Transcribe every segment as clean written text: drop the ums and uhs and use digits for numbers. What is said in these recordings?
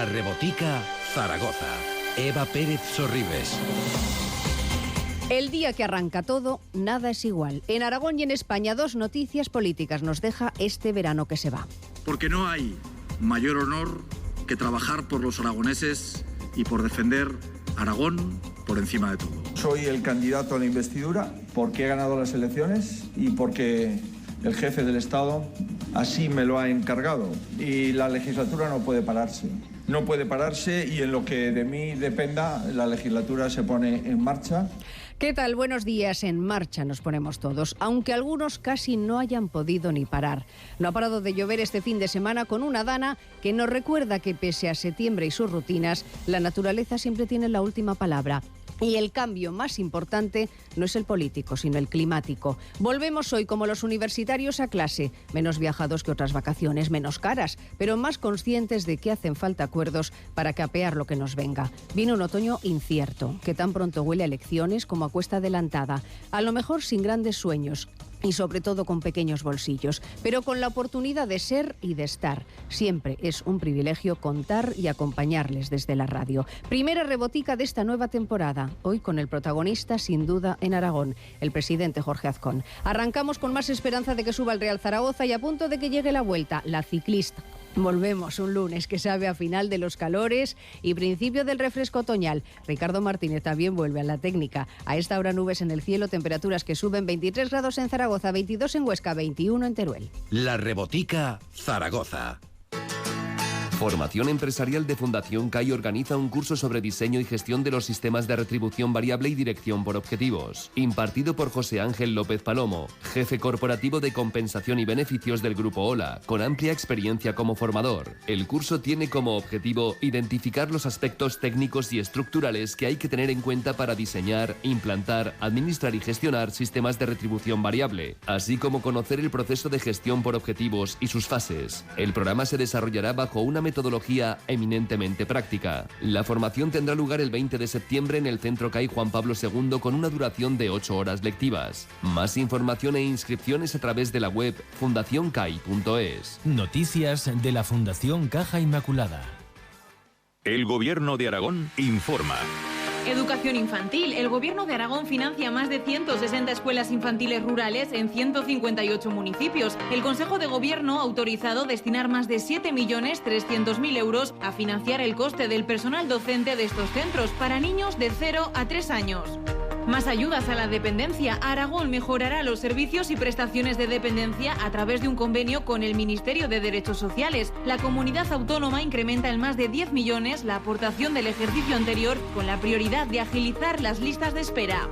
Rebotica, Zaragoza. Eva Pérez Sorribes. El día que arranca todo, nada es igual. En Aragón y en España, 2 noticias políticas nos deja este verano que se va. Porque no hay mayor honor que trabajar por los aragoneses y por defender Aragón por encima de todo. Soy el candidato a la investidura porque he ganado las elecciones y porque el jefe del Estado así me lo ha encargado. Y la legislatura no puede pararse. No puede pararse y en lo que de mí dependa, la legislatura se pone en marcha. ¿Qué tal? Buenos días. En marcha nos ponemos todos, aunque algunos casi no hayan podido ni parar. No ha parado de llover este fin de semana con una dana que nos recuerda que pese a septiembre y sus rutinas, la naturaleza siempre tiene la última palabra. Y el cambio más importante no es el político, sino el climático. Volvemos hoy como los universitarios a clase, menos viajados que otras vacaciones, menos caras, pero más conscientes de que hacen falta acuerdos para capear lo que nos venga. Viene un otoño incierto, que tan pronto huele a elecciones como a cuesta adelantada, a lo mejor sin grandes sueños y sobre todo con pequeños bolsillos, pero con la oportunidad de ser y de estar. Siempre es un privilegio contar y acompañarles desde la radio. Primera rebotica de esta nueva temporada, hoy con el protagonista sin duda en Aragón, el presidente Jorge Azcón. Arrancamos con más esperanza de que suba el Real Zaragoza y a punto de que llegue la vuelta, la ciclista. Volvemos un lunes que sabe a final de los calores y principio del refresco otoñal. Ricardo Martínez también vuelve a la técnica. A esta hora nubes en el cielo, temperaturas que suben, 23 grados en Zaragoza, 22 en Huesca, 21 en Teruel. La Rebotica, Zaragoza. Formación Empresarial de Fundación CAI organiza un curso sobre diseño y gestión de los sistemas de retribución variable y dirección por objetivos, impartido por José Ángel López Palomo, jefe corporativo de compensación y beneficios del Grupo Ola, con amplia experiencia como formador. El curso tiene como objetivo identificar los aspectos técnicos y estructurales que hay que tener en cuenta para diseñar, implantar, administrar y gestionar sistemas de retribución variable, así como conocer el proceso de gestión por objetivos y sus fases. El programa se desarrollará bajo una metodología eminentemente práctica. La formación tendrá lugar el 20 de septiembre en el Centro CAI Juan Pablo II con una duración de 8 horas lectivas. Más información e inscripciones a través de la web fundacioncai.es. Noticias de la Fundación Caja Inmaculada. El Gobierno de Aragón informa. Educación infantil. El Gobierno de Aragón financia más de 160 escuelas infantiles rurales en 158 municipios. El Consejo de Gobierno ha autorizado destinar más de 7.300.000 euros a financiar el coste del personal docente de estos centros para niños de 0 a 3 años. Más ayudas a la dependencia. Aragón mejorará los servicios y prestaciones de dependencia a través de un convenio con el Ministerio de Derechos Sociales. La comunidad autónoma incrementa en más de 10 millones la aportación del ejercicio anterior con la prioridad de agilizar las listas de espera.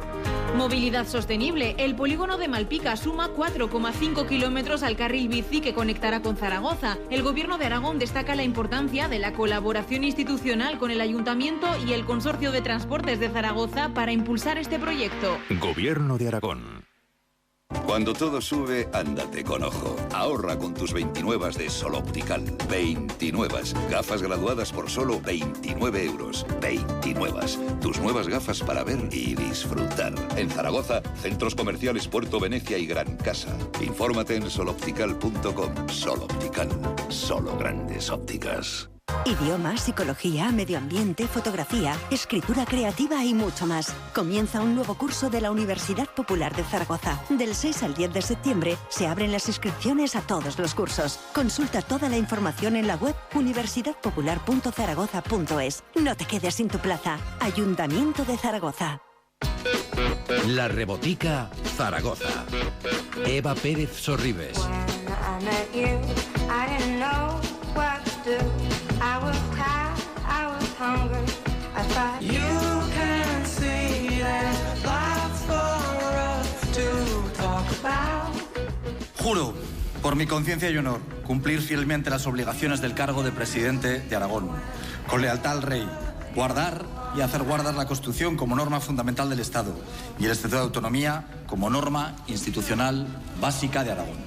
Movilidad sostenible. El polígono de Malpica suma 4,5 kilómetros al carril bici que conectará con Zaragoza. El Gobierno de Aragón destaca la importancia de la colaboración institucional con el Ayuntamiento y el Consorcio de Transportes de Zaragoza para impulsar este proyecto. Gobierno de Aragón. Cuando todo sube, ándate con ojo. Ahorra con tus 29 de Sol Optical. 29. Gafas graduadas por solo 29 euros. 29. Tus nuevas gafas para ver y disfrutar. En Zaragoza, centros comerciales Puerto Venecia y Gran Casa. Infórmate en soloptical.com. Sol Optical. Solo grandes ópticas. Idiomas, psicología, medio ambiente, fotografía, escritura creativa y mucho más. Comienza un nuevo curso de la Universidad Popular de Zaragoza. Del 6 al 10 de septiembre se abren las inscripciones a todos los cursos. Consulta toda la información en la web universidadpopular.zaragoza.es. No te quedes sin tu plaza. Ayuntamiento de Zaragoza. La Rebotica, Zaragoza. Eva Pérez Sorribes. I was tired, I was hungry. I thought you can see there's lots for us to talk about. Juro, por mi conciencia y honor, cumplir fielmente las obligaciones del cargo de presidente de Aragón, con lealtad al rey, guardar y hacer guardar la Constitución como norma fundamental del Estado y el Estatuto de Autonomía como norma institucional básica de Aragón.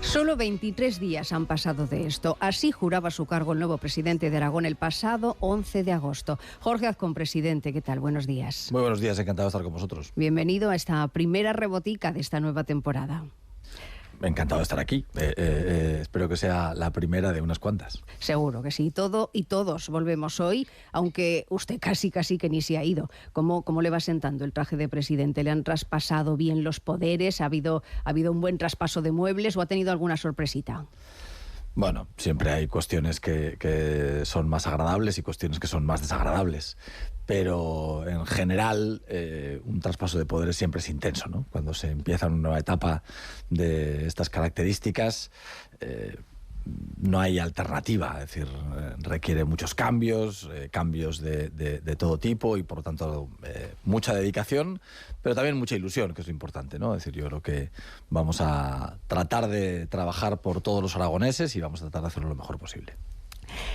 Solo 23 días han pasado de esto. Así juraba su cargo el nuevo presidente de Aragón el pasado 11 de agosto. Jorge Azcón, presidente, ¿qué tal? Buenos días. Muy buenos días, encantado de estar con vosotros. Bienvenido a esta primera rebotica de esta nueva temporada. encantado de estar aquí. Espero que sea la primera de unas cuantas. Seguro que sí. Todo y todos volvemos hoy, aunque usted casi que ni se ha ido. ¿Cómo le va sentando el traje de presidente? ¿Le han traspasado bien los poderes? ¿Ha habido un buen traspaso de muebles o ha tenido alguna sorpresita? Bueno, siempre hay cuestiones que son más agradables y cuestiones que son más desagradables. Pero en general un traspaso de poderes siempre es intenso, ¿no? Cuando se empieza una nueva etapa de estas características, no hay alternativa, es decir, requiere muchos cambios de todo tipo y por lo tanto mucha dedicación, pero también mucha ilusión, que es lo importante, ¿no? Es decir, yo creo que vamos a tratar de trabajar por todos los aragoneses y vamos a tratar de hacerlo lo mejor posible.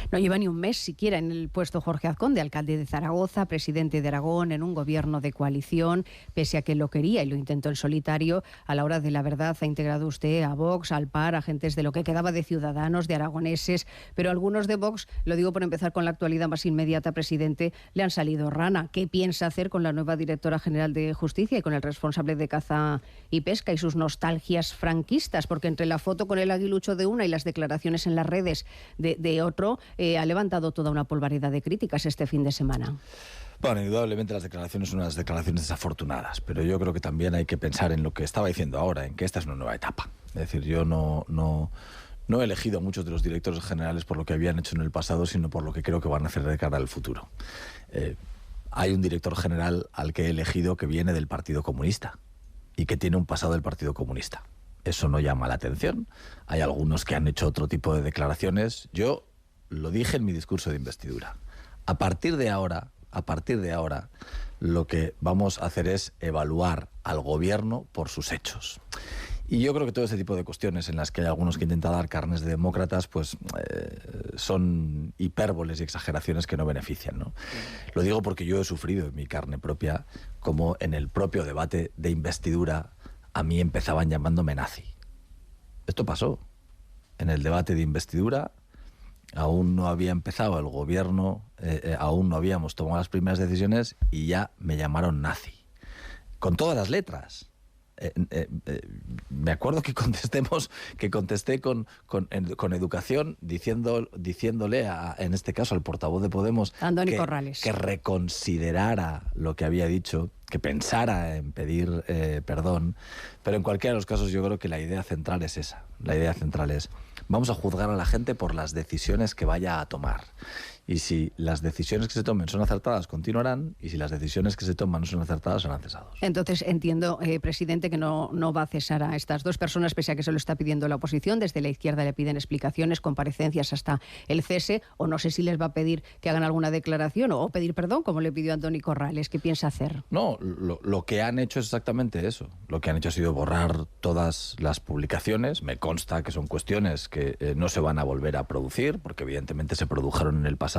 No lleva ni un mes siquiera en el puesto Jorge Azcón, de alcalde de Zaragoza, presidente de Aragón, en un gobierno de coalición, pese a que lo quería y lo intentó en solitario. A la hora de la verdad ha integrado usted a Vox, al PAR, a gentes de lo que quedaba de Ciudadanos, de aragoneses, pero algunos de Vox, lo digo por empezar con la actualidad más inmediata, presidente, le han salido rana. ¿Qué piensa hacer con la nueva directora general de Justicia y con el responsable de Caza y Pesca y sus nostalgias franquistas? Porque entre la foto con el aguilucho de una y las declaraciones en las redes de otro, ha levantado toda una polvareda de críticas este fin de semana. Bueno, indudablemente las declaraciones son unas declaraciones desafortunadas, pero yo creo que también hay que pensar en lo que estaba diciendo ahora, en que esta es una nueva etapa. Es decir, yo no he elegido a muchos de los directores generales por lo que habían hecho en el pasado, sino por lo que creo que van a hacer de cara al futuro. Hay un director general al que he elegido que viene del Partido Comunista y que tiene un pasado del Partido Comunista. Eso no llama la atención. Hay algunos que han hecho otro tipo de declaraciones. Yo lo dije en mi discurso de investidura. A partir de ahora, lo que vamos a hacer es evaluar al gobierno por sus hechos. Y yo creo que todo este tipo de cuestiones en las que hay algunos que intentan dar carnes de demócratas, pues son hipérboles y exageraciones que no benefician, ¿no? Lo digo porque yo he sufrido en mi carne propia, como en el propio debate de investidura a mí empezaban llamándome nazi. Esto pasó. En el debate de investidura aún no había empezado el gobierno, aún no habíamos tomado las primeras decisiones y ya me llamaron nazi. Con todas las letras. Me acuerdo que contesté con educación diciéndole en este caso al portavoz de Podemos Andoni Corrales, que reconsiderara lo que había dicho, que pensara en pedir perdón, pero en cualquiera de los casos yo creo que la idea central es esa. La idea central es: vamos a juzgar a la gente por las decisiones que vaya a tomar. Y si las decisiones que se tomen son acertadas, continuarán, y si las decisiones que se toman no son acertadas, serán cesados. Entonces entiendo, presidente, que no va a cesar a estas dos personas, pese a que se lo está pidiendo la oposición. Desde la izquierda le piden explicaciones, comparecencias, hasta el cese, o no sé si les va a pedir que hagan alguna declaración o pedir perdón, como le pidió Andoni Corrales. ¿Qué piensa hacer? No, lo que han hecho es exactamente eso. Lo que han hecho ha sido borrar todas las publicaciones. Me consta que son cuestiones que no se van a volver a producir, porque evidentemente se produjeron en el pasado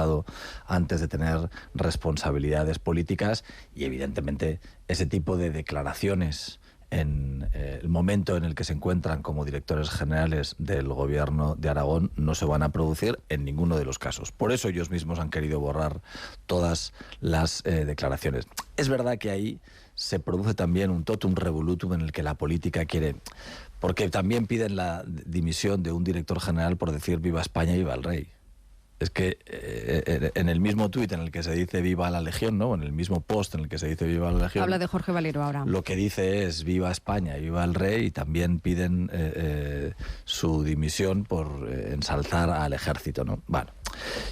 antes de tener responsabilidades políticas, y evidentemente ese tipo de declaraciones en el momento en el que se encuentran como directores generales del gobierno de Aragón no se van a producir en ninguno de los casos. Por eso ellos mismos han querido borrar todas las declaraciones. Es verdad que ahí se produce también un totum revolutum en el que la política quiere... Porque también piden la dimisión de un director general por decir viva España y viva el rey. Es que en el mismo tuit en el que se dice viva la Legión, ¿no? En el mismo post en el que se dice viva la Legión... Habla de Jorge Valero ahora. Lo que dice es viva España y viva el rey, y también piden su dimisión por ensalzar al ejército, ¿no? Bueno,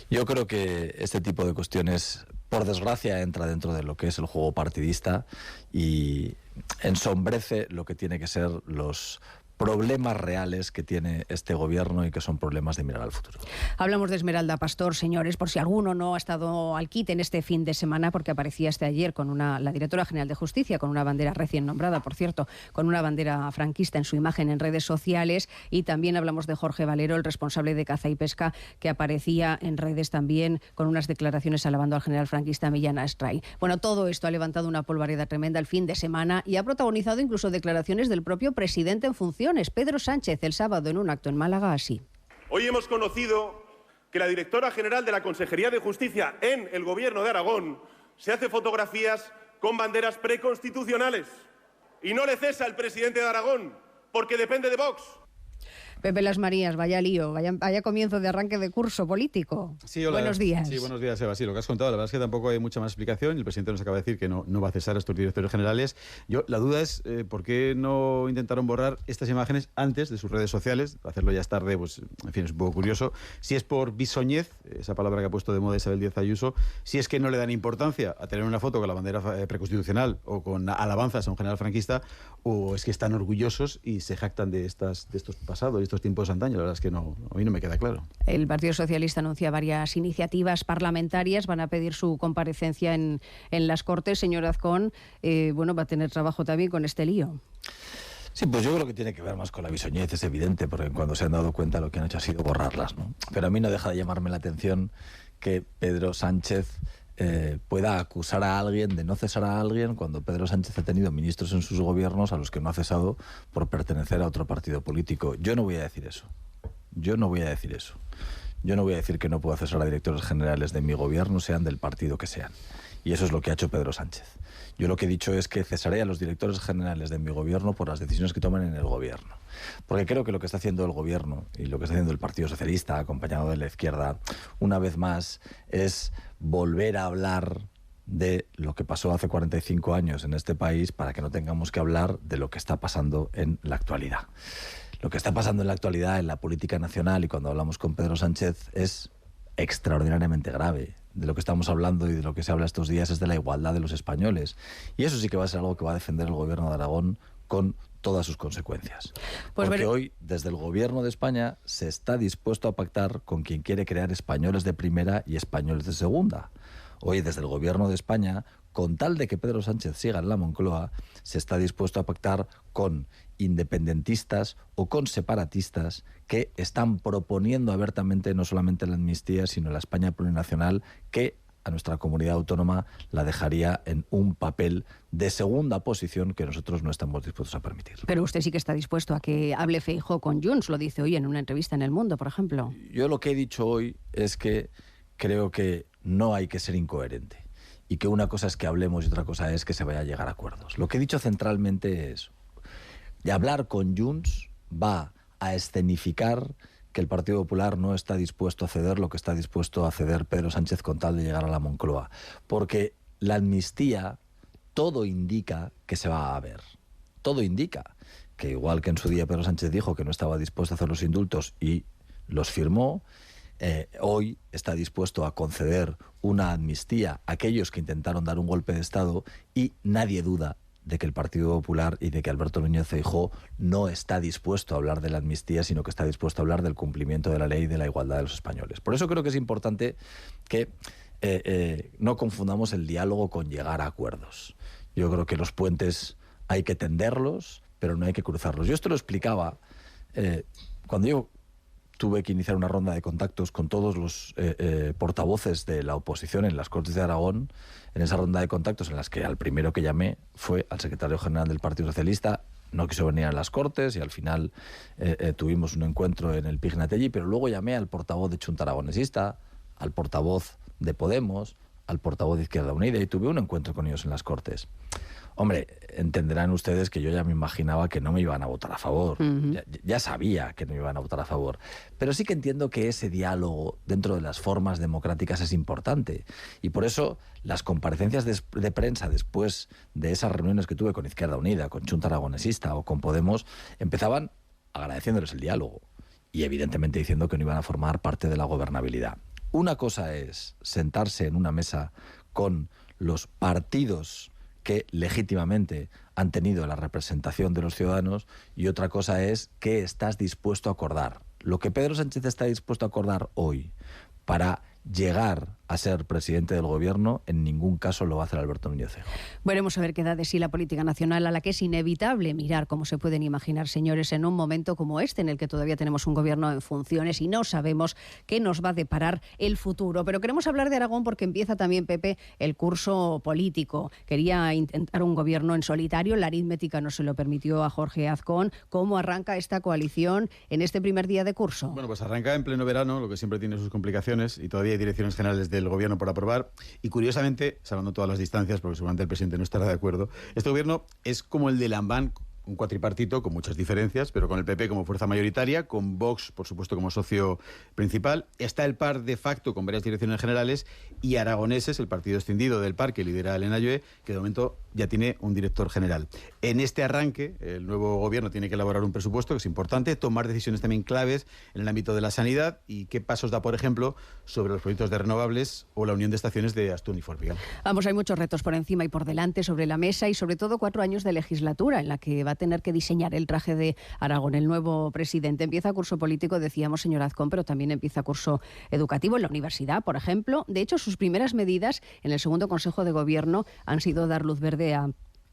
yo creo que este tipo de cuestiones, por desgracia, entra dentro de lo que es el juego partidista y ensombrece lo que tiene que ser los problemas reales que tiene este gobierno y que son problemas de mirar al futuro. Hablamos de Esmeralda Pastor, señores, por si alguno no ha estado al quite en este fin de semana, porque aparecía ayer con la directora general de Justicia, con una bandera recién nombrada, por cierto, con una bandera franquista en su imagen en redes sociales, y también hablamos de Jorge Valero, el responsable de Caza y Pesca, que aparecía en redes también con unas declaraciones alabando al general franquista Millán Astray. Bueno, todo esto ha levantado una polvareda tremenda el fin de semana y ha protagonizado incluso declaraciones del propio presidente en funciones, Pedro Sánchez, el sábado en un acto en Málaga, así. Hoy hemos conocido que la directora general de la Consejería de Justicia en el Gobierno de Aragón se hace fotografías con banderas preconstitucionales y no le cesa el presidente de Aragón porque depende de Vox. Pepe Las Marías, vaya lío, vaya comienzo de arranque de curso político. Sí, hola. Buenos días. Sí, buenos días, Eva. Sí, lo que has contado, la verdad es que tampoco hay mucha más explicación. El presidente nos acaba de decir que no va a cesar a estos directores generales. La duda es por qué no intentaron borrar estas imágenes antes de sus redes sociales. Hacerlo ya es tarde, pues, en fin, es un poco curioso. Si es por bisoñez, esa palabra que ha puesto de moda Isabel Díaz Ayuso, si es que no le dan importancia a tener una foto con la bandera preconstitucional o con alabanzas a un general franquista, o es que están orgullosos y se jactan de estos pasados y estos tiempos antaños. La verdad es que no, a mí no me queda claro. El Partido Socialista anuncia varias iniciativas parlamentarias, van a pedir su comparecencia en las Cortes. Señor Azcón, va a tener trabajo también con este lío. Sí, pues yo creo que tiene que ver más con la bisoñez, es evidente, porque cuando se han dado cuenta lo que han hecho ha sido borrarlas, ¿no? Pero a mí no deja de llamarme la atención que Pedro Sánchez pueda acusar a alguien de no cesar a alguien cuando Pedro Sánchez ha tenido ministros en sus gobiernos a los que no ha cesado por pertenecer a otro partido político. Yo no voy a decir eso. Yo no voy a decir eso. Yo no voy a decir que no puedo cesar a directores generales de mi gobierno, sean del partido que sean. Y eso es lo que ha hecho Pedro Sánchez. Yo lo que he dicho es que cesaré a los directores generales de mi gobierno por las decisiones que tomen en el gobierno. Porque creo que lo que está haciendo el gobierno y lo que está haciendo el Partido Socialista, acompañado de la izquierda, una vez más, es volver a hablar de lo que pasó hace 45 años en este país para que no tengamos que hablar de lo que está pasando en la actualidad. Lo que está pasando en la actualidad en la política nacional y cuando hablamos con Pedro Sánchez es extraordinariamente grave. De lo que estamos hablando y de lo que se habla estos días es de la igualdad de los españoles. Y eso sí que va a ser algo que va a defender el gobierno de Aragón con todas sus consecuencias. Porque hoy, desde el gobierno de España, se está dispuesto a pactar con quien quiere crear españoles de primera y españoles de segunda. Hoy, desde el gobierno de España, con tal de que Pedro Sánchez siga en la Moncloa, se está dispuesto a pactar con independentistas o con separatistas que están proponiendo abiertamente no solamente la amnistía, sino la España plurinacional, que a nuestra comunidad autónoma la dejaría en un papel de segunda posición que nosotros no estamos dispuestos a permitir. Pero usted sí que está dispuesto a que hable Feijóo con Junts, lo dice hoy en una entrevista en El Mundo, por ejemplo. Yo lo que he dicho hoy es que creo que no hay que ser incoherente y que una cosa es que hablemos y otra cosa es que se vaya a llegar a acuerdos. Lo que he dicho centralmente es: de hablar con Junts va a escenificar que el Partido Popular no está dispuesto a ceder lo que está dispuesto a ceder Pedro Sánchez con tal de llegar a la Moncloa. Porque la amnistía, todo indica que se va a ver. Todo indica que, igual que en su día Pedro Sánchez dijo que no estaba dispuesto a hacer los indultos y los firmó, hoy está dispuesto a conceder una amnistía a aquellos que intentaron dar un golpe de Estado y nadie duda de que el Partido Popular y de que Alberto Núñez Feijóo no está dispuesto a hablar de la amnistía, sino que está dispuesto a hablar del cumplimiento de la ley y de la igualdad de los españoles. Por eso creo que es importante que no confundamos el diálogo con llegar a acuerdos. Yo creo que los puentes hay que tenderlos, pero no hay que cruzarlos. Yo esto lo explicaba cuando yo tuve que iniciar una ronda de contactos con todos los portavoces de la oposición en las Cortes de Aragón. En esa ronda de contactos, en las que al primero que llamé fue al secretario general del Partido Socialista, no quiso venir a las Cortes y al final tuvimos un encuentro en el Pignatelli, pero luego llamé al portavoz de Chunta Aragonesista, al portavoz de Podemos, al portavoz de Izquierda Unida y tuve un encuentro con ellos en las Cortes. Hombre, entenderán ustedes que yo ya me imaginaba que no me iban a votar a favor. Ya sabía que no me iban a votar a favor. Pero sí que entiendo que ese diálogo dentro de las formas democráticas es importante. Y por eso las comparecencias de prensa después de esas reuniones que tuve con Izquierda Unida, con Chunta Aragonesista o con Podemos, empezaban agradeciéndoles el diálogo y evidentemente diciendo que no iban a formar parte de la gobernabilidad. Una cosa es sentarse en una mesa con los partidos que legítimamente han tenido la representación de los ciudadanos y otra cosa es qué estás dispuesto a acordar. Lo que Pedro Sánchez está dispuesto a acordar hoy para llegar a ser presidente del gobierno, en ningún caso lo va a hacer Alberto Núñez Feijóo. Veremos a ver qué da de sí la política nacional, a la que es inevitable mirar, como se pueden imaginar, señores, en un momento como este, en el que todavía tenemos un gobierno en funciones y no sabemos qué nos va a deparar el futuro. Pero queremos hablar de Aragón porque empieza también, Pepe, el curso político. Quería intentar un gobierno en solitario, la aritmética no se lo permitió a Jorge Azcón. ¿Cómo arranca esta coalición en este primer día de curso? Bueno, pues arranca en pleno verano, lo que siempre tiene sus complicaciones, y todavía hay direcciones generales del gobierno por aprobar, y curiosamente, salvando todas las distancias, porque seguramente el presidente no estará de acuerdo, este gobierno es como el de Lambán un cuatripartito con muchas diferencias, pero con el PP como fuerza mayoritaria, con Vox, por supuesto, como socio principal. Está el PAR de facto con varias direcciones generales y Aragoneses, el partido escindido del PAR que lidera Elena Lloé, que de momento ya tiene un director general. En este arranque, el nuevo gobierno tiene que elaborar un presupuesto, que es importante, tomar decisiones también claves en el ámbito de la sanidad y qué pasos da, por ejemplo, sobre los proyectos de renovables o la unión de estaciones de Astún y Formigal. Vamos, hay muchos retos por encima y por delante sobre la mesa y sobre todo 4 años de legislatura en la que va a tener que diseñar el traje de Aragón, el nuevo presidente. Empieza curso político, decíamos, señor Azcón, pero también empieza curso educativo en la universidad, por ejemplo. De hecho, sus primeras medidas en el segundo Consejo de Gobierno han sido dar luz verde a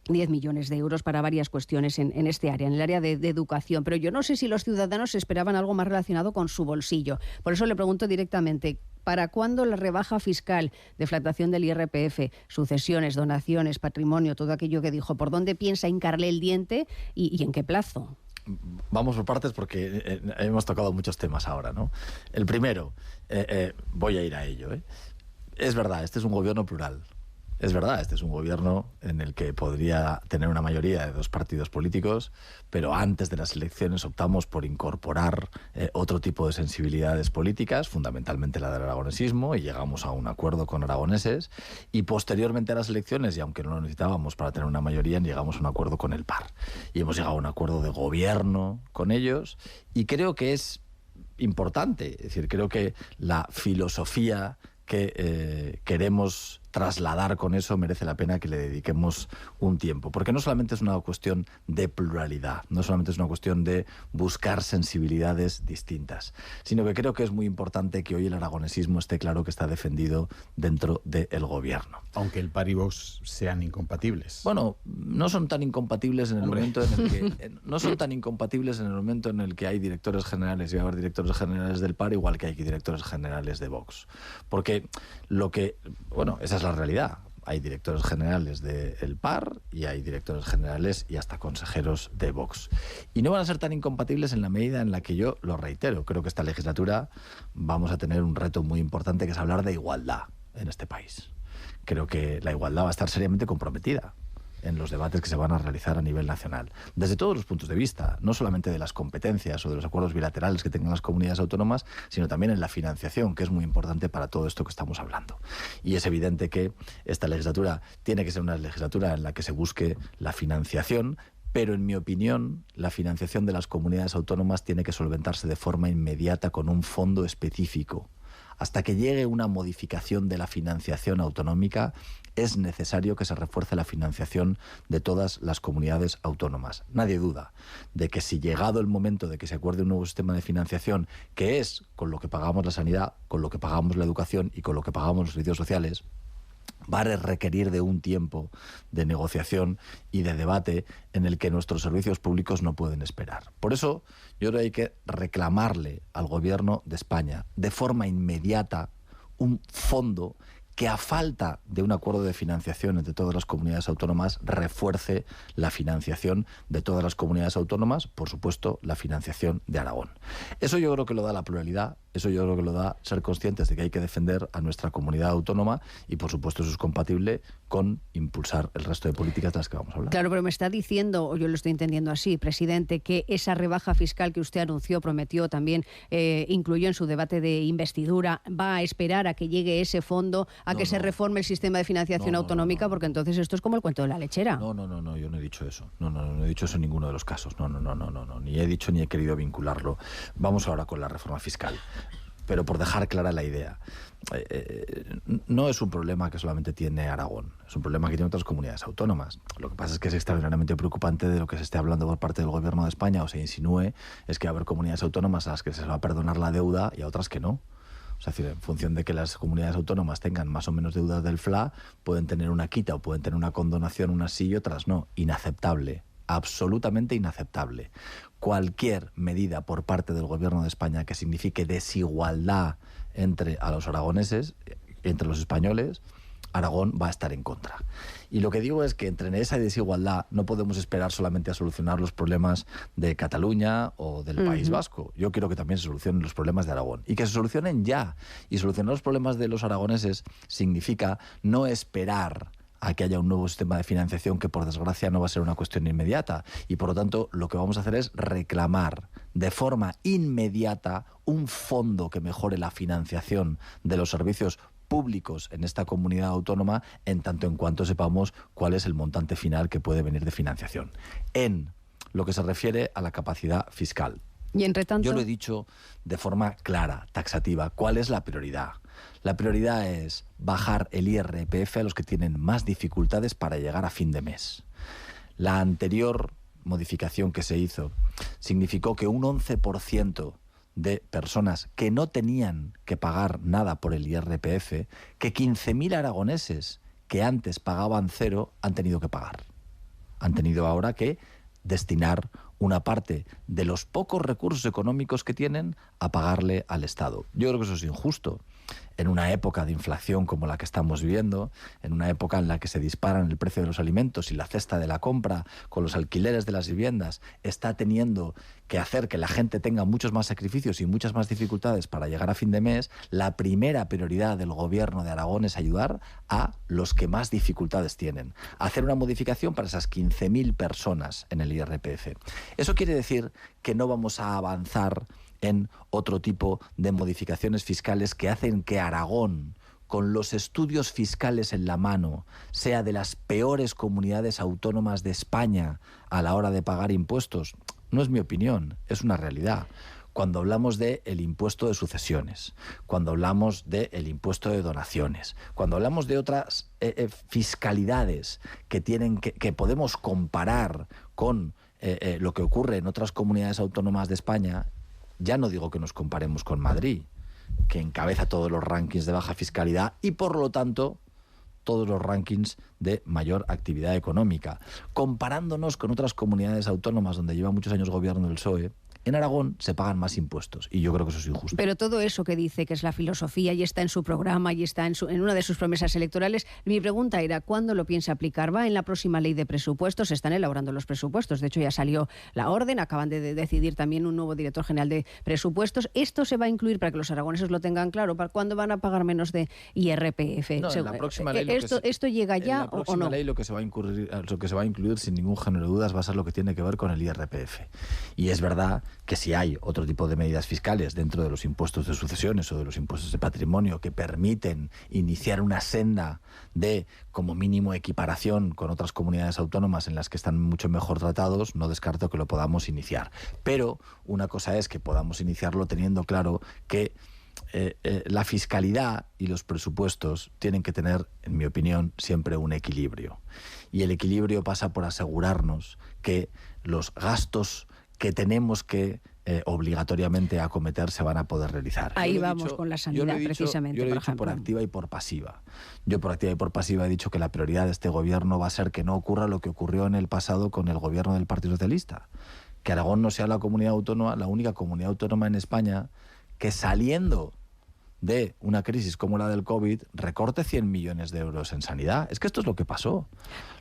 10 millones de euros para varias cuestiones en este área, en el área de educación. Pero yo no sé si los ciudadanos esperaban algo más relacionado con su bolsillo. Por eso le pregunto directamente, ¿para cuándo la rebaja fiscal, deflactación del IRPF, sucesiones, donaciones, patrimonio, todo aquello que dijo? ¿Por dónde piensa hincarle el diente y en qué plazo? Vamos por partes porque hemos tocado muchos temas ahora, ¿no? El primero, voy a ir a ello, ¿eh? Es verdad, este es un gobierno plural. Es verdad, este es un gobierno en el que podría tener una mayoría de 2 partidos políticos, pero antes de las elecciones optamos por incorporar otro tipo de sensibilidades políticas, fundamentalmente la del aragonesismo, y llegamos a un acuerdo con aragoneses, y posteriormente a las elecciones, y aunque no lo necesitábamos para tener una mayoría, llegamos a un acuerdo con el PAR. Y hemos llegado a un acuerdo de gobierno con ellos, y creo que es importante, es decir, creo que la filosofía que queremos trasladar con eso merece la pena que le dediquemos un tiempo, porque no solamente es una cuestión de pluralidad, no solamente es una cuestión de buscar sensibilidades distintas, sino que creo que es muy importante que hoy el aragonesismo esté claro que está defendido dentro del gobierno. Aunque el PAR y Vox sean incompatibles. Bueno, no son tan incompatibles en el momento en el que no son tan incompatibles en el momento en el que hay directores generales y va a haber directores generales del PAR, igual que hay directores generales de Vox, porque esa es la realidad. Hay directores generales del PAR y hay directores generales y hasta consejeros de Vox. Y no van a ser tan incompatibles en la medida en la que yo lo reitero. Creo que esta legislatura vamos a tener un reto muy importante, que es hablar de igualdad en este país. Creo que la igualdad va a estar seriamente comprometida en los debates que se van a realizar a nivel nacional, desde todos los puntos de vista, no solamente de las competencias o de los acuerdos bilaterales que tengan las comunidades autónomas, sino también en la financiación, que es muy importante para todo esto que estamos hablando. Y es evidente que esta legislatura tiene que ser una legislatura en la que se busque la financiación, pero en mi opinión, la financiación de las comunidades autónomas tiene que solventarse de forma inmediata con un fondo específico. Hasta que llegue una modificación de la financiación autonómica, es necesario que se refuerce la financiación de todas las comunidades autónomas. Nadie duda de que si llegado el momento de que se acuerde un nuevo sistema de financiación, que es con lo que pagamos la sanidad, con lo que pagamos la educación y con lo que pagamos los servicios sociales, va a requerir de un tiempo de negociación y de debate en el que nuestros servicios públicos no pueden esperar. Por eso, yo creo que hay que reclamarle al Gobierno de España de forma inmediata un fondo que, a falta de un acuerdo de financiación entre todas las comunidades autónomas, refuerce la financiación de todas las comunidades autónomas, por supuesto, la financiación de Aragón. Eso yo creo que lo da la pluralidad, eso yo creo que lo da ser conscientes de que hay que defender a nuestra comunidad autónoma y, por supuesto, eso es compatible con impulsar el resto de políticas de las que vamos a hablar. Claro, pero me está diciendo, o yo lo estoy entendiendo así, presidente, que esa rebaja fiscal que usted anunció, prometió, también incluyó en su debate de investidura, va a esperar a que llegue ese fondo, a que se reforme el sistema de financiación autonómica, porque entonces esto es como el cuento de la lechera. No, yo no he dicho eso. No he dicho eso en ninguno de los casos. No. Ni he dicho ni he querido vincularlo. Vamos ahora con la reforma fiscal. Pero por dejar clara la idea, no es un problema que solamente tiene Aragón, es un problema que tiene otras comunidades autónomas. Lo que pasa es que es extraordinariamente preocupante de lo que se esté hablando por parte del Gobierno de España o se insinúe, es que va a haber comunidades autónomas a las que se les va a perdonar la deuda y a otras que no. Es decir, en función de que las comunidades autónomas tengan más o menos deudas del FLA, pueden tener una quita o pueden tener una condonación, unas sí y otras no. Inaceptable. Absolutamente inaceptable. Cualquier medida por parte del Gobierno de España que signifique desigualdad entre a los aragoneses, entre los españoles, Aragón va a estar en contra. Y lo que digo es que entre esa desigualdad no podemos esperar solamente a solucionar los problemas de Cataluña o del País Vasco. Yo quiero que también se solucionen los problemas de Aragón. Y que se solucionen ya. Y solucionar los problemas de los aragoneses significa no esperar a que haya un nuevo sistema de financiación que, por desgracia, no va a ser una cuestión inmediata. Y, por lo tanto, lo que vamos a hacer es reclamar de forma inmediata un fondo que mejore la financiación de los servicios públicos en esta comunidad autónoma, en tanto en cuanto sepamos cuál es el montante final que puede venir de financiación. En lo que se refiere a la capacidad fiscal. Y entre tanto, yo lo he dicho de forma clara, taxativa. ¿Cuál es la prioridad? La prioridad es bajar el IRPF a los que tienen más dificultades para llegar a fin de mes. La anterior modificación que se hizo significó que un 11% de personas que no tenían que pagar nada por el IRPF, que 15.000 aragoneses que antes pagaban 0 han tenido que pagar. Han tenido ahora que destinar una parte de los pocos recursos económicos que tienen a pagarle al Estado. Yo creo que eso es injusto. En una época de inflación como la que estamos viviendo, en una época en la que se disparan el precio de los alimentos y la cesta de la compra con los alquileres de las viviendas está teniendo que hacer que la gente tenga muchos más sacrificios y muchas más dificultades para llegar a fin de mes, la primera prioridad del Gobierno de Aragón es ayudar a los que más dificultades tienen. Hacer una modificación para esas 15.000 personas en el IRPF. Eso quiere decir que no vamos a avanzar en otro tipo de modificaciones fiscales que hacen que Aragón, con los estudios fiscales en la mano, sea de las peores comunidades autónomas de España a la hora de pagar impuestos. No es mi opinión, es una realidad. Cuando hablamos del impuesto de sucesiones, cuando hablamos del impuesto de donaciones, cuando hablamos de otras fiscalidades que podemos comparar con lo que ocurre en otras comunidades autónomas de España, ya no digo que nos comparemos con Madrid, que encabeza todos los rankings de baja fiscalidad y, por lo tanto, todos los rankings de mayor actividad económica. Comparándonos con otras comunidades autónomas donde lleva muchos años gobierno el PSOE, en Aragón se pagan más impuestos y yo creo que eso es injusto. Pero todo eso que dice que es la filosofía y está en su programa y está en una de sus promesas electorales, mi pregunta era ¿cuándo lo piensa aplicar? ¿Va en la próxima ley de presupuestos? Se están elaborando los presupuestos, de hecho ya salió la orden, acaban de decidir también un nuevo director general de presupuestos. ¿Esto se va a incluir para que los aragoneses lo tengan claro? ¿Para cuándo van a pagar menos de IRPF? No, en la próxima ley ¿Esto llega ya o no? En la próxima ley lo que se va a incluir sin ningún género de dudas va a ser lo que tiene que ver con el IRPF. Y es verdad que si hay otro tipo de medidas fiscales dentro de los impuestos de sucesiones o de los impuestos de patrimonio que permiten iniciar una senda de, como mínimo, equiparación con otras comunidades autónomas en las que están mucho mejor tratados, no descarto que lo podamos iniciar. Pero una cosa es que podamos iniciarlo teniendo claro que la fiscalidad y los presupuestos tienen que tener, en mi opinión, siempre un equilibrio. Y el equilibrio pasa por asegurarnos que los gastos que tenemos que obligatoriamente acometer se van a poder realizar. Ahí vamos con la sanidad, precisamente. Yo lo he dicho por activa y por pasiva. Yo por activa y por pasiva he dicho que la prioridad de este gobierno va a ser que no ocurra lo que ocurrió en el pasado con el gobierno del Partido Socialista. Que Aragón no sea la comunidad autónoma, la única comunidad autónoma en España que, saliendo de una crisis como la del COVID, recorte 100 millones de euros en sanidad. Es que esto es lo que pasó.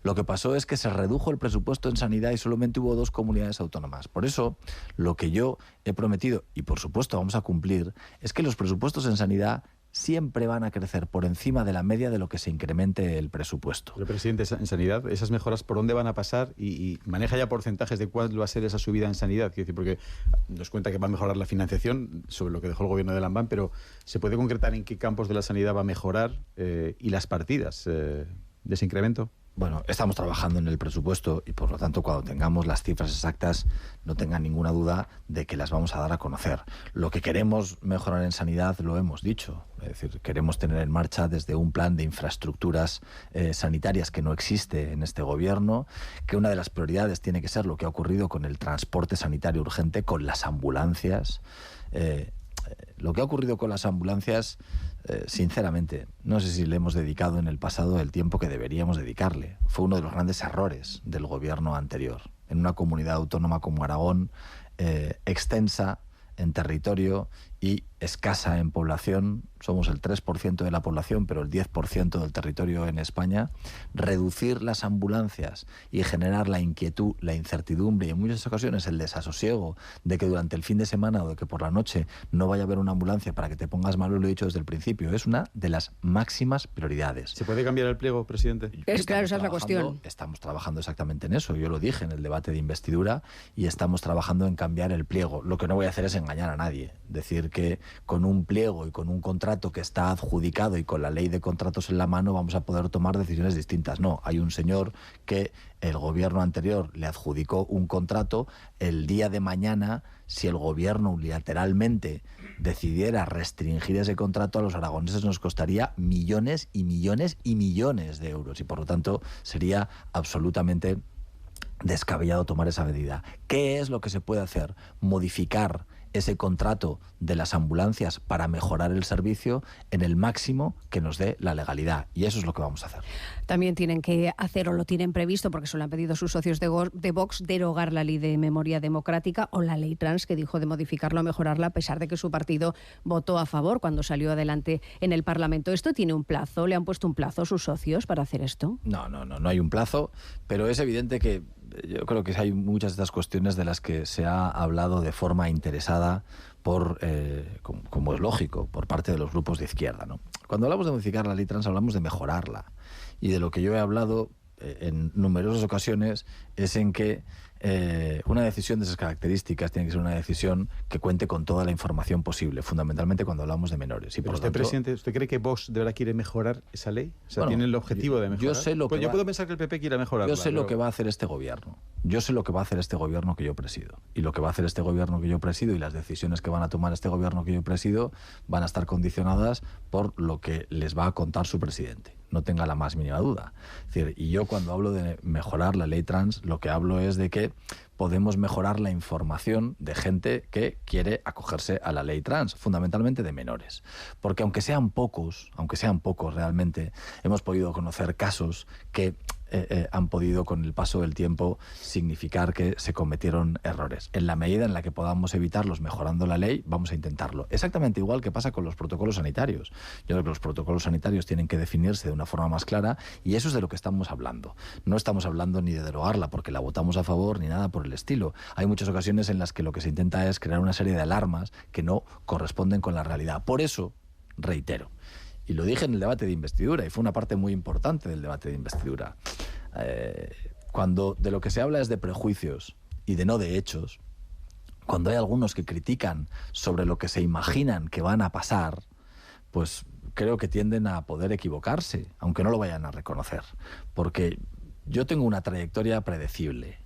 Lo que pasó es que se redujo el presupuesto en sanidad y solamente hubo 2 comunidades autónomas. Por eso, lo que yo he prometido, y por supuesto vamos a cumplir, es que los presupuestos en sanidad siempre van a crecer por encima de la media de lo que se incremente el presupuesto. Pero, presidente, en sanidad, ¿esas mejoras por dónde van a pasar? Y maneja ya porcentajes de cuál va a ser esa subida en sanidad. Quiero decir, porque nos cuenta que va a mejorar la financiación sobre lo que dejó el gobierno de Lambán, pero ¿se puede concretar en qué campos de la sanidad va a mejorar y las partidas de ese incremento? Bueno, estamos trabajando en el presupuesto y, por lo tanto, cuando tengamos las cifras exactas, no tengan ninguna duda de que las vamos a dar a conocer. Lo que queremos mejorar en sanidad lo hemos dicho. Es decir, queremos tener en marcha desde un plan de infraestructuras sanitarias que no existe en este gobierno, que una de las prioridades tiene que ser lo que ha ocurrido con el transporte sanitario urgente, con las ambulancias. Lo que ha ocurrido con las ambulancias, sinceramente, no sé si le hemos dedicado en el pasado el tiempo que deberíamos dedicarle. Fue uno de los grandes errores del gobierno anterior. En una comunidad autónoma como Aragón, extensa en territorio y escasa en población, somos el 3% de la población, pero el 10% del territorio en España, reducir las ambulancias y generar la inquietud, la incertidumbre y en muchas ocasiones el desasosiego de que durante el fin de semana o de que por la noche no vaya a haber una ambulancia para que te pongas malo, lo he dicho desde el principio, es una de las máximas prioridades. ¿Se puede cambiar el pliego, presidente? Claro, esa es la cuestión. Estamos trabajando exactamente en eso, yo lo dije en el debate de investidura y estamos trabajando en cambiar el pliego. Lo que no voy a hacer es engañar a nadie, decir que con un pliego y con un contrato que está adjudicado y con la ley de contratos en la mano vamos a poder tomar decisiones distintas. No, hay un señor que el gobierno anterior le adjudicó un contrato. El día de mañana, si el gobierno unilateralmente decidiera restringir ese contrato, a los aragoneses nos costaría millones y millones y millones de euros y por lo tanto sería absolutamente descabellado tomar esa medida. ¿Qué es lo que se puede hacer? Modificar ese contrato de las ambulancias para mejorar el servicio en el máximo que nos dé la legalidad. Y eso es lo que vamos a hacer. También tienen que hacer, o lo tienen previsto, porque se lo han pedido sus socios de Vox, derogar la ley de memoria democrática o la ley trans, que dijo de modificarla o mejorarla, a pesar de que su partido votó a favor cuando salió adelante en el Parlamento. ¿Esto tiene un plazo? ¿Le han puesto un plazo sus socios para hacer esto? No hay un plazo, pero es evidente que yo creo que hay muchas de estas cuestiones de las que se ha hablado de forma interesada como es lógico, por parte de los grupos de izquierda, ¿no? Cuando hablamos de modificar la ley trans hablamos de mejorarla. Y de lo que yo he hablado en numerosas ocasiones es en que una decisión de esas características tiene que ser una decisión que cuente con toda la información posible, fundamentalmente cuando hablamos de menores. Y por lo tanto, presidente, ¿usted cree que Vox de verdad quiere mejorar esa ley? O sea, ¿tiene el objetivo de mejorar? Yo puedo pensar que el PP quiera mejorarla. Yo sé lo que va a hacer este gobierno. Yo sé lo que va a hacer este gobierno que yo presido. Y lo que va a hacer este gobierno que yo presido y las decisiones que van a tomar este gobierno que yo presido van a estar condicionadas por lo que les va a contar su presidente. No tenga la más mínima duda. Es decir, y yo cuando hablo de mejorar la ley trans, lo que hablo es de que podemos mejorar la información de gente que quiere acogerse a la ley trans, fundamentalmente de menores. Porque aunque sean pocos realmente, hemos podido conocer casos que han podido con el paso del tiempo significar que se cometieron errores. En la medida en la que podamos evitarlos mejorando la ley, vamos a intentarlo. Exactamente igual que pasa con los protocolos sanitarios. Yo creo que los protocolos sanitarios tienen que definirse de una forma más clara y eso es de lo que estamos hablando. No estamos hablando ni de derogarla porque la votamos a favor ni nada por el estilo. Hay muchas ocasiones en las que lo que se intenta es crear una serie de alarmas que no corresponden con la realidad. Por eso, reitero, y lo dije en el debate de investidura, y fue una parte muy importante del debate de investidura. Cuando de lo que se habla es de prejuicios y de no de hechos, cuando hay algunos que critican sobre lo que se imaginan que van a pasar, pues creo que tienden a poder equivocarse, aunque no lo vayan a reconocer. Porque yo tengo una trayectoria predecible.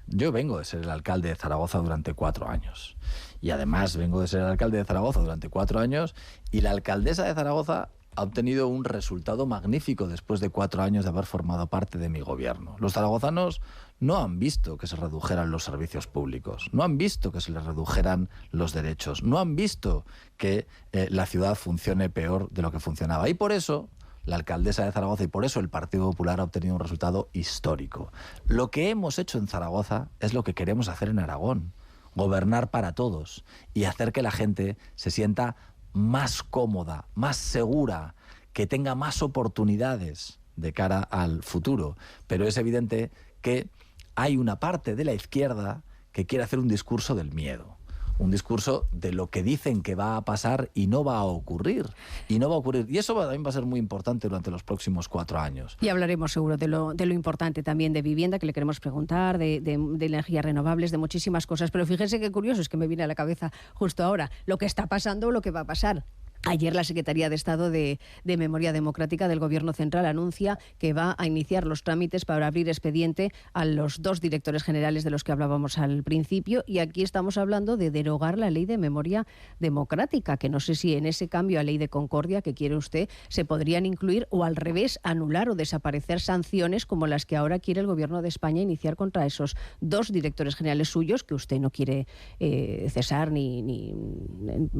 Yo vengo de ser el alcalde de Zaragoza durante 4 años. Y además vengo de ser el alcalde de Zaragoza durante 4 años y la alcaldesa de Zaragoza ha obtenido un resultado magnífico después de 4 años de haber formado parte de mi gobierno. Los zaragozanos no han visto que se redujeran los servicios públicos, no han visto que se les redujeran los derechos, no han visto que la ciudad funcione peor de lo que funcionaba. Y por eso la alcaldesa de Zaragoza y por eso el Partido Popular ha obtenido un resultado histórico. Lo que hemos hecho en Zaragoza es lo que queremos hacer en Aragón. Gobernar para todos y hacer que la gente se sienta más cómoda, más segura, que tenga más oportunidades de cara al futuro. Pero es evidente que hay una parte de la izquierda que quiere hacer un discurso del miedo. Un discurso de lo que dicen que va a pasar y no va a ocurrir. Y no va a ocurrir. Y eso también va a ser muy importante durante los próximos 4 años. Y hablaremos seguro de lo importante también de vivienda, que le queremos preguntar, de energías renovables, de muchísimas cosas. Pero fíjense qué curioso, es que me viene a la cabeza justo ahora lo que está pasando o lo que va a pasar. Ayer la Secretaría de Estado de Memoria Democrática del Gobierno Central anuncia que va a iniciar los trámites para abrir expediente a los 2 directores generales de los que hablábamos al principio. Y aquí estamos hablando de derogar la Ley de Memoria Democrática, que no sé si en ese cambio a Ley de Concordia que quiere usted se podrían incluir o al revés anular o desaparecer sanciones como las que ahora quiere el Gobierno de España iniciar contra esos 2 directores generales suyos que usted no quiere cesar ni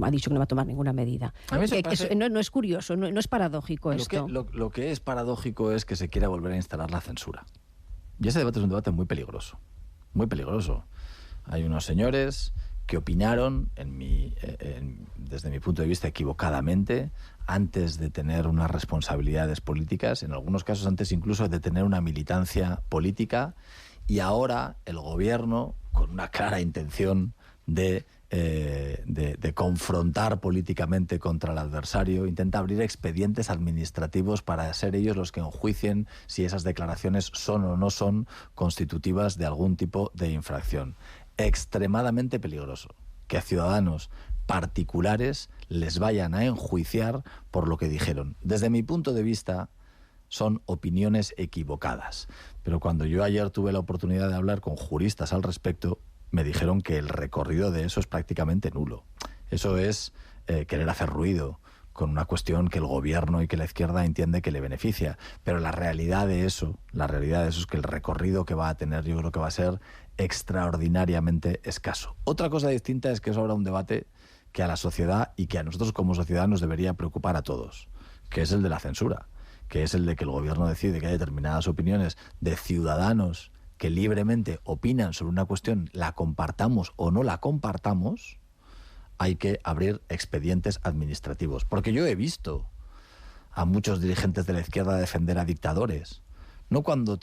ha dicho que no va a tomar ninguna medida. No es curioso, no es paradójico esto. Lo que es paradójico es que se quiera volver a instalar la censura. Y ese debate es un debate muy peligroso. Muy peligroso. Hay unos señores que opinaron, desde mi punto de vista equivocadamente, antes de tener unas responsabilidades políticas, en algunos casos antes incluso de tener una militancia política, y ahora el gobierno, con una clara intención de confrontar políticamente contra el adversario, intenta abrir expedientes administrativos para ser ellos los que enjuicien si esas declaraciones son o no son constitutivas de algún tipo de infracción. Extremadamente peligroso que a ciudadanos particulares les vayan a enjuiciar por lo que dijeron. Desde mi punto de vista, son opiniones equivocadas. Pero cuando yo ayer tuve la oportunidad de hablar con juristas al respecto, me dijeron que el recorrido de eso es prácticamente nulo. Eso es querer hacer ruido con una cuestión que el gobierno y que la izquierda entiende que le beneficia. Pero la realidad de eso es que el recorrido que va a tener, yo creo que va a ser extraordinariamente escaso. Otra cosa distinta es que eso habrá un debate que a la sociedad y que a nosotros como sociedad nos debería preocupar a todos, que es el de la censura, que es el de que el gobierno decide que hay determinadas opiniones de ciudadanos que libremente opinan sobre una cuestión, la compartamos o no la compartamos, hay que abrir expedientes administrativos. Porque yo he visto a muchos dirigentes de la izquierda defender a dictadores, no cuando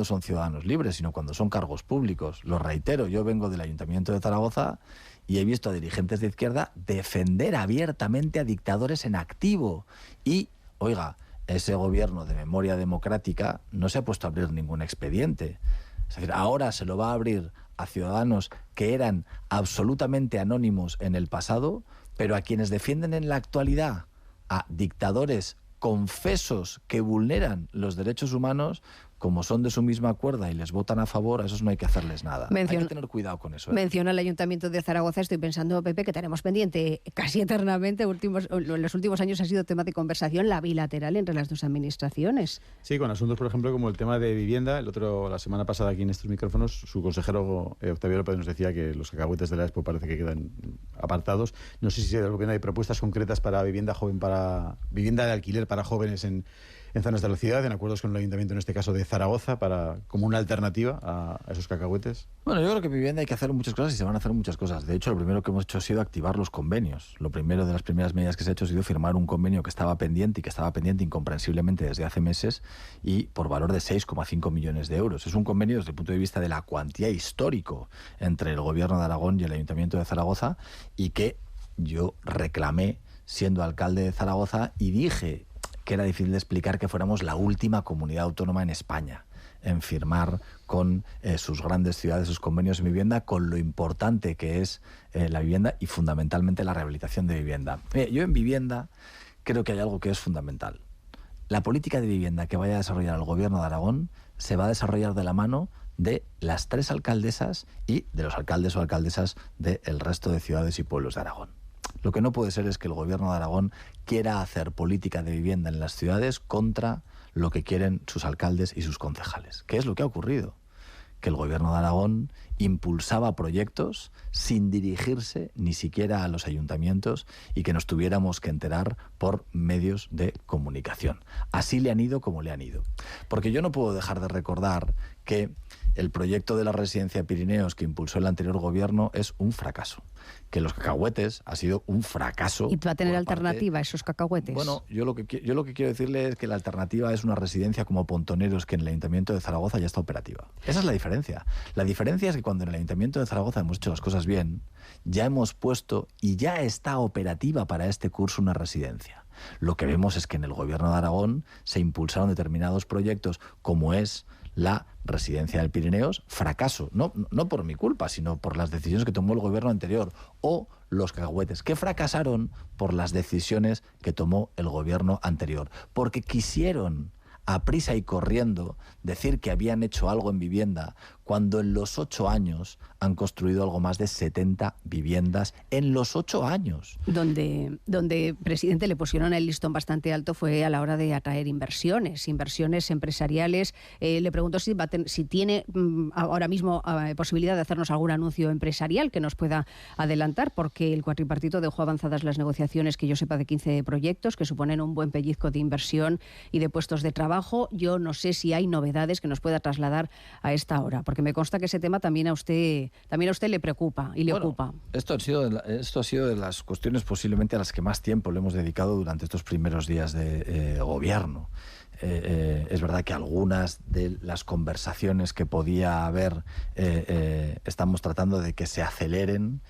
son ciudadanos libres, sino cuando son cargos públicos. Lo reitero, yo vengo del Ayuntamiento de Zaragoza y he visto a dirigentes de izquierda defender abiertamente a dictadores en activo. Y, oiga, ese gobierno de memoria democrática no se ha puesto a abrir ningún expediente. Es decir, ahora se lo va a abrir a ciudadanos que eran absolutamente anónimos en el pasado, pero a quienes defienden en la actualidad a dictadores confesos que vulneran los derechos humanos, como son de su misma cuerda y les votan a favor, a esos no hay que hacerles nada. Hay que tener cuidado con eso. Menciona el Ayuntamiento de Zaragoza. Estoy pensando, Pepe, que tenemos pendiente casi eternamente, en los últimos años ha sido tema de conversación la bilateral entre las dos administraciones. Sí, con asuntos, por ejemplo, como el tema de vivienda. La semana pasada aquí en estos micrófonos, su consejero Octavio López nos decía que los cacahuetes de la Expo parece que quedan apartados. No sé si del gobierno hay propuestas concretas para vivienda de alquiler para jóvenes en zonas de la ciudad, en acuerdos con el Ayuntamiento, en este caso de Zaragoza, como una alternativa a esos cacahuetes. Bueno, yo creo que en vivienda hay que hacer muchas cosas y se van a hacer muchas cosas. De hecho, lo primero que hemos hecho ha sido activar los convenios. Lo primero de las primeras medidas que se ha hecho ha sido firmar un convenio que estaba pendiente incomprensiblemente desde hace meses y por valor de 6,5 millones de euros. Es un convenio desde el punto de vista de la cuantía histórico entre el Gobierno de Aragón y el Ayuntamiento de Zaragoza y que yo reclamé siendo alcalde de Zaragoza y dije que era difícil de explicar que fuéramos la última comunidad autónoma en España en firmar con sus grandes ciudades sus convenios de vivienda, con lo importante que es la vivienda y fundamentalmente la rehabilitación de vivienda. Yo en vivienda creo que hay algo que es fundamental. La política de vivienda que vaya a desarrollar el Gobierno de Aragón se va a desarrollar de la mano de las 3 alcaldesas y de los alcaldes o alcaldesas del resto de ciudades y pueblos de Aragón. Lo que no puede ser es que el Gobierno de Aragón quiera hacer política de vivienda en las ciudades contra lo que quieren sus alcaldes y sus concejales. ¿Qué es lo que ha ocurrido? Que el Gobierno de Aragón impulsaba proyectos sin dirigirse ni siquiera a los ayuntamientos y que nos tuviéramos que enterar por medios de comunicación. Así le han ido como le han ido. Porque yo no puedo dejar de recordar que el proyecto de la residencia Pirineos que impulsó el anterior gobierno es un fracaso. Que los cacahuetes ha sido un fracaso. ¿Y va a tener alternativa esos cacahuetes? Bueno, yo lo que quiero decirle es que la alternativa es una residencia como Pontoneros que en el Ayuntamiento de Zaragoza ya está operativa. Esa es la diferencia. La diferencia es que cuando en el Ayuntamiento de Zaragoza hemos hecho las cosas bien, ya hemos puesto y ya está operativa para este curso una residencia. Lo que vemos es que en el Gobierno de Aragón se impulsaron determinados proyectos como es la residencia del Pirineos, fracaso, no por mi culpa, sino por las decisiones que tomó el gobierno anterior, o los cacahuetes, que fracasaron por las decisiones que tomó el gobierno anterior, porque quisieron a prisa y corriendo decir que habían hecho algo en vivienda, cuando en los 8 años han construido algo más de 70 viviendas en los 8 años. Donde presidente, le pusieron el listón bastante alto fue a la hora de atraer inversiones empresariales. Le pregunto si tiene ahora mismo posibilidad de hacernos algún anuncio empresarial que nos pueda adelantar, porque el cuatripartito dejó avanzadas las negociaciones, que yo sepa, de 15 proyectos que suponen un buen pellizco de inversión y de puestos de trabajo. Yo no sé si hay novedades que nos pueda trasladar a esta hora, porque porque me consta que ese tema también a usted le preocupa y le ocupa. Esto ha sido de las cuestiones posiblemente a las que más tiempo le hemos dedicado durante estos primeros días de gobierno. Es verdad que algunas de las conversaciones que podía haber estamos tratando de que se aceleren,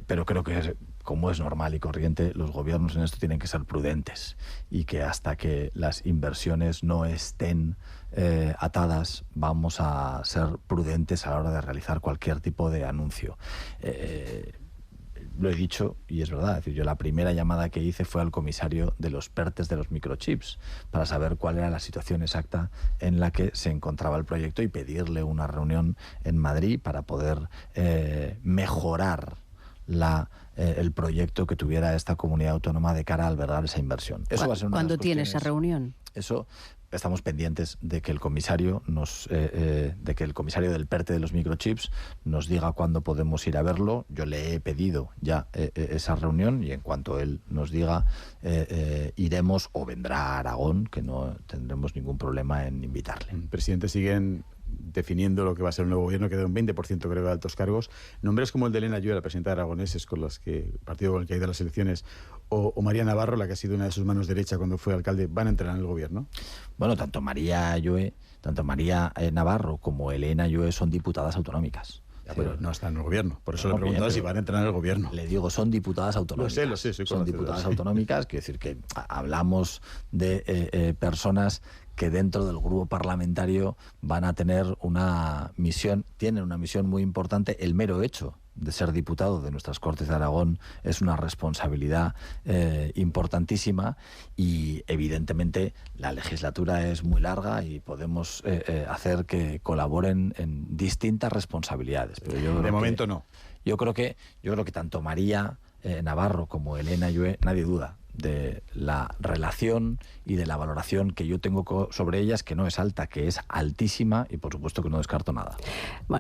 pero creo que, como es normal y corriente, los gobiernos en esto tienen que ser prudentes y que hasta que las inversiones no estén atadas, vamos a ser prudentes a la hora de realizar cualquier tipo de anuncio. Lo he dicho y es verdad, es decir, yo la primera llamada que hice fue al comisario de los PERTEs de los microchips para saber cuál era la situación exacta en la que se encontraba el proyecto y pedirle una reunión en Madrid para poder mejorar el proyecto que tuviera esta comunidad autónoma de cara a albergar esa inversión. Eso va a ser una de las ¿Cuándo tiene cuestiones. esa reunión? Eso estamos pendientes de que el comisario del PERTE de los microchips nos diga cuándo podemos ir a verlo. Yo le he pedido ya esa reunión y en cuanto él nos diga iremos, o vendrá a Aragón, que no tendremos ningún problema en invitarle. Presidente, siguen definiendo lo que va a ser el nuevo gobierno, queda un 20% creo de altos cargos. Nombres como el de Elena Llué, la presidenta de Aragoneses, con los que el partido con el que ha ido a las elecciones, o María Navarro, la que ha sido una de sus manos derecha cuando fue alcalde, ¿van a entrar en el gobierno? Bueno, tanto María Navarro como Elena Llué son diputadas autonómicas. Ya, pero no están en el gobierno. Por eso le he preguntado si van a entrar en el gobierno. Le digo, son diputadas autonómicas. Lo sé, soy son conocedor, diputadas sí. autonómicas, quiere decir que hablamos de personas que dentro del grupo parlamentario van a tener tienen una misión muy importante. El mero hecho de ser diputado de nuestras Cortes de Aragón es una responsabilidad importantísima y evidentemente la legislatura es muy larga y podemos hacer que colaboren en distintas responsabilidades. Pero yo de momento no. Yo creo que tanto María Navarro como Elena Llué, nadie duda de la relación y de la valoración que yo tengo sobre ellas, que no es alta, que es altísima y por supuesto que no descarto nada.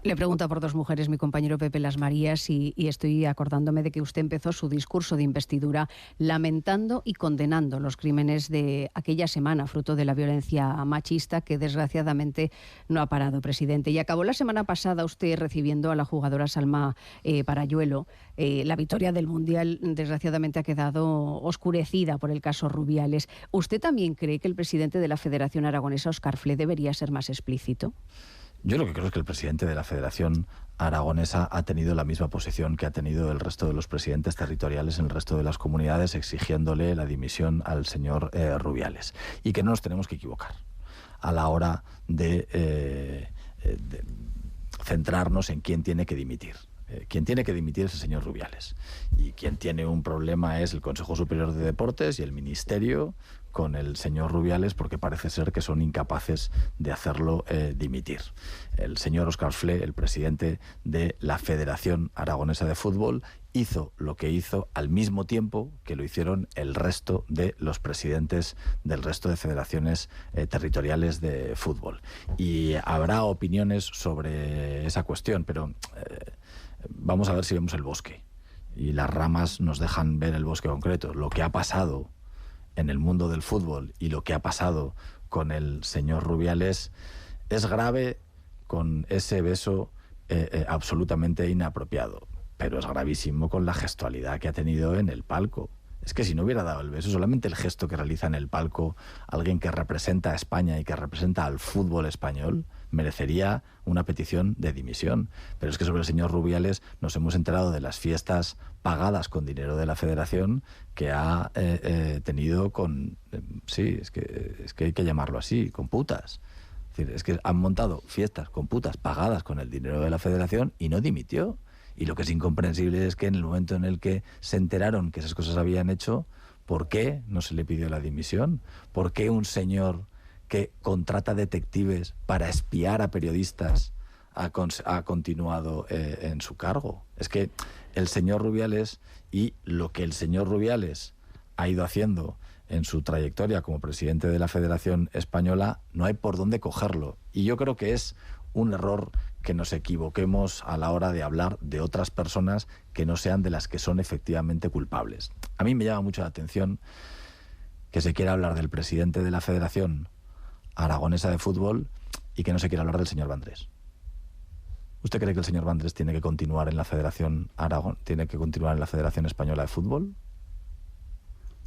Le pregunta por dos mujeres mi compañero Pepe Las Marías y estoy acordándome de que usted empezó su discurso de investidura lamentando y condenando los crímenes de aquella semana, fruto de la violencia machista que desgraciadamente no ha parado, presidente. Y acabó la semana pasada usted recibiendo a la jugadora Salma Parayuelo. La victoria del Mundial desgraciadamente ha quedado oscurecida por el caso Rubiales. ¿Usted también cree que el presidente de la Federación Aragonesa, Óscar Fle, debería ser más explícito? Yo lo que creo es que el presidente de la Federación Aragonesa ha tenido la misma posición que ha tenido el resto de los presidentes territoriales en el resto de las comunidades, exigiéndole la dimisión al señor Rubiales. Y que no nos tenemos que equivocar a la hora de centrarnos en quién tiene que dimitir. Quien tiene que dimitir es el señor Rubiales. Y quien tiene un problema es el Consejo Superior de Deportes y el Ministerio con el señor Rubiales, porque parece ser que son incapaces de hacerlo dimitir. El señor Óscar Fle, el presidente de la Federación Aragonesa de Fútbol, hizo lo que hizo al mismo tiempo que lo hicieron el resto de los presidentes del resto de federaciones territoriales de fútbol. Y habrá opiniones sobre esa cuestión, pero vamos a ver si vemos el bosque. Y las ramas nos dejan ver el bosque concreto. Lo que ha pasado en el mundo del fútbol y lo que ha pasado con el señor Rubiales es grave, con ese beso absolutamente inapropiado. Pero es gravísimo con la gestualidad que ha tenido en el palco. Es que si no hubiera dado el beso, solamente el gesto que realiza en el palco alguien que representa a España y que representa al fútbol español, merecería una petición de dimisión. Pero es que sobre el señor Rubiales nos hemos enterado de las fiestas pagadas con dinero de la Federación que ha tenido con... sí, es que hay que llamarlo así, con putas. Es decir, es que han montado fiestas con putas pagadas con el dinero de la Federación y no dimitió. Y lo que es incomprensible es que en el momento en el que se enteraron que esas cosas habían hecho, ¿por qué no se le pidió la dimisión? ¿Por qué un señor que contrata detectives para espiar a periodistas ha continuado en su cargo? Es que el señor Rubiales y lo que el señor Rubiales ha ido haciendo en su trayectoria como presidente de la Federación Española, no hay por dónde cogerlo. Y yo creo que es un error que nos equivoquemos a la hora de hablar de otras personas que no sean de las que son efectivamente culpables. A mí me llama mucho la atención que se quiera hablar del presidente de la Federación Aragonesa de Fútbol y que no se quiera hablar del señor Vandrés. ¿Usted cree que el señor Vandrés tiene que continuar en la Federación Aragón, tiene que continuar en la Federación Española de Fútbol?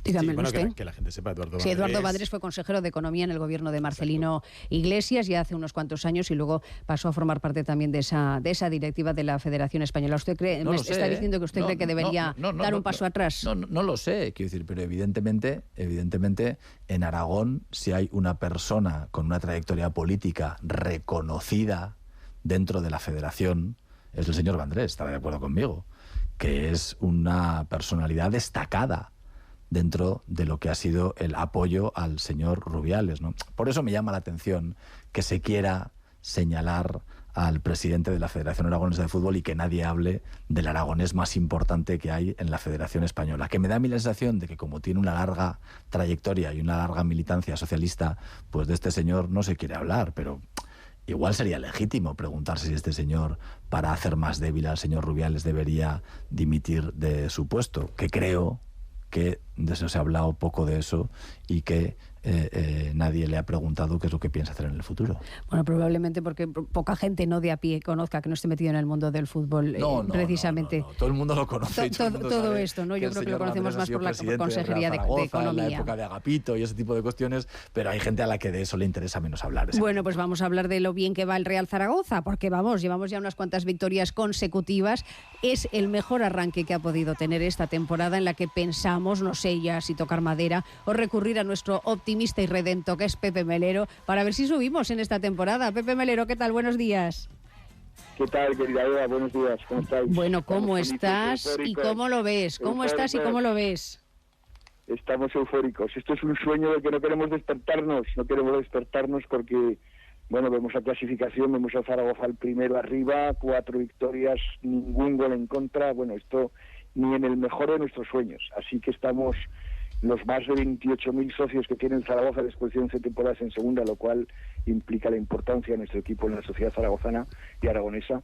Dígamelo bueno, usted. que la gente sepa, Eduardo Sí, Vandrés. Eduardo Vandrés fue consejero de Economía en el gobierno de Marcelino Iglesias ya hace unos cuantos años y luego pasó a formar parte también de esa directiva de la Federación Española. ¿Usted cree, No me lo sé, está diciendo que usted cree que debería dar un paso atrás? No lo sé, quiero decir, pero evidentemente en Aragón, si hay una persona con una trayectoria política reconocida dentro de la Federación, es el señor Vandrés, estará de acuerdo conmigo, que es una personalidad destacada dentro de lo que ha sido el apoyo al señor Rubiales, ¿no? Por eso me llama la atención que se quiera señalar al presidente de la Federación Aragonesa de Fútbol y que nadie hable del aragonés más importante que hay en la Federación Española, que me da a mí la sensación de que como tiene una larga trayectoria y una larga militancia socialista, pues de este señor no se quiere hablar, pero igual sería legítimo preguntarse si este señor, para hacer más débil al señor Rubiales, debería dimitir de su puesto, que creo que de eso se ha hablado poco de eso y que nadie le ha preguntado qué es lo que piensa hacer en el futuro. Bueno, probablemente porque poca gente no de a pie conozca, que no esté metido en el mundo del fútbol, precisamente. No. Todo el mundo lo conoce. Todo esto, ¿no? Yo creo que lo conocemos más por la Consejería de Economía. En la época de Agapito y ese tipo de cuestiones, pero hay gente a la que de eso le interesa menos hablar. Bueno, pues vamos a hablar de lo bien que va el Real Zaragoza, porque llevamos ya unas cuantas victorias consecutivas. Es el mejor arranque que ha podido tener esta temporada, en la que pensamos, no sé ya si tocar madera o recurrir a nuestro optimista y redento que es Pepe Melero, para ver si subimos en esta temporada. Pepe Melero, ¿qué tal? Buenos días. ¿Qué tal, querida Eva? Buenos días, ¿cómo estáis? Bueno, ¿cómo estás y cómo lo ves? ¿Cómo estás y cómo lo ves? Estamos eufóricos. Esto es un sueño del que no queremos despertarnos porque, bueno, vemos la clasificación, vemos a Zaragoza el primero arriba, 4 victorias, ningún gol en contra. Bueno, esto ni en el mejor de nuestros sueños. Así que estamos los más de 28.000 socios que tiene el Zaragoza después de 11 temporadas en segunda, lo cual implica la importancia de nuestro equipo en la sociedad zaragozana y aragonesa,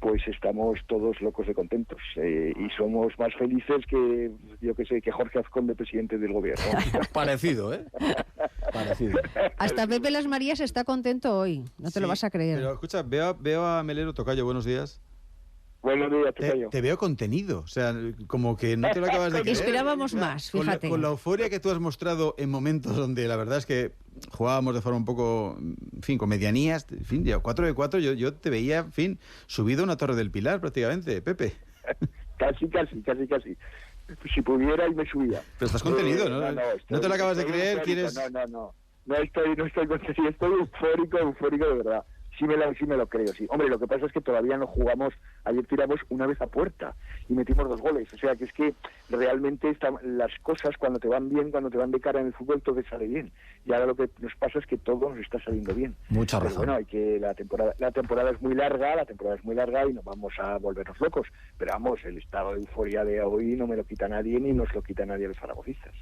pues estamos todos locos de contentos y somos más felices que, yo que sé, que Jorge Azcón, presidente del gobierno. Parecido, ¿eh? Parecido. Hasta Pepe Las Marías está contento hoy, no te lo vas a creer. Pero escucha, veo a Melero. Tocayo, buenos días. Buenos días, Tocayo. Te veo contenido, o sea, como que no te lo acabas de creer. Esperábamos más, fíjate. Con la euforia que tú has mostrado en momentos donde la verdad es que jugábamos de forma un poco, en fin, con medianías, en fin, 4 de 4, yo te veía, en fin, subido a una Torre del Pilar prácticamente, Pepe. Casi. Si pudiera, y me subía. Pero estás contenido, ¿no? No te lo acabas de creer, ¿quieres...? No estoy contenido, estoy eufórico de verdad. Sí me lo creo, sí. Hombre, lo que pasa es que todavía no jugamos. Ayer tiramos una vez a puerta y metimos 2 goles. O sea, que es que realmente las cosas, cuando te van bien, cuando te van de cara en el fútbol, todo te sale bien. Y ahora lo que nos pasa es que todo nos está saliendo bien. Mucha razón. Pero bueno, la temporada es muy larga y nos vamos a volvernos locos. Pero vamos, el estado de euforia de hoy no me lo quita nadie, ni nos lo quita nadie a los zaragocistas.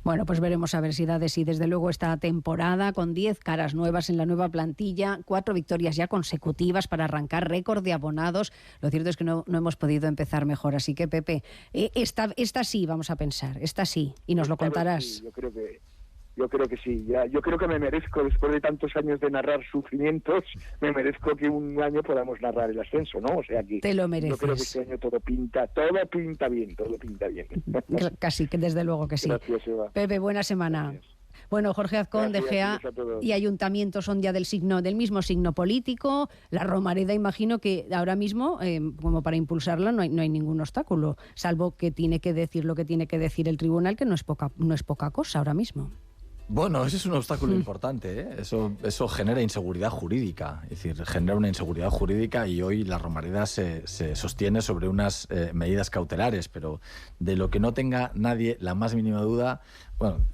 Bueno, pues veremos a ver si da de sí. Desde luego esta temporada, con 10 caras nuevas en la nueva plantilla, 4 victorias ya consecutivas para arrancar, récord de abonados. Lo cierto es que no hemos podido empezar mejor. Así que, Pepe, esta sí, vamos a pensar, esta sí, y nos lo contarás. Sí, yo creo que sí. Yo creo que me merezco, después de tantos años de narrar sufrimientos, me merezco que un año podamos narrar el ascenso, ¿no? O sea, que te lo mereces. Yo creo que este año todo pinta bien. Casi, que desde luego que sí. Gracias, Eva. Pepe, buena semana. Gracias. Bueno, Jorge Azcón, de GA y Ayuntamiento son ya del mismo signo político. La Romareda, imagino que ahora mismo, como para impulsarla, no hay ningún obstáculo, salvo que tiene que decir lo que tiene que decir el tribunal, que no es poca cosa ahora mismo. Bueno, ese es un obstáculo importante, ¿eh? Eso genera inseguridad jurídica, es decir, genera una inseguridad jurídica y hoy la Romareda se sostiene sobre unas medidas cautelares, pero de lo que no tenga nadie la más mínima duda, bueno,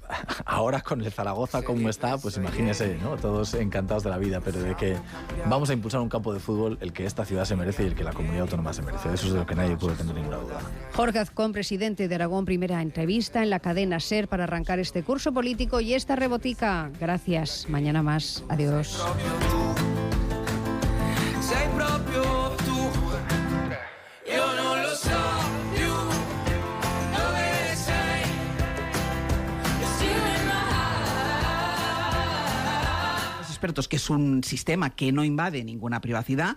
ahora con el Zaragoza como está, pues imagínese, ¿no? Todos encantados de la vida, pero de que vamos a impulsar un campo de fútbol el que esta ciudad se merece y el que la comunidad autónoma se merece. Eso es de lo que nadie puede tener ninguna duda. Jorge Azcón, presidente de Aragón, primera entrevista en la cadena SER para arrancar este curso político y esta rebotica. Gracias. Mañana más. Adiós. Sei proprio tu, io non lo so più dove sei. Los expertos que es un sistema que no invade ninguna privacidad.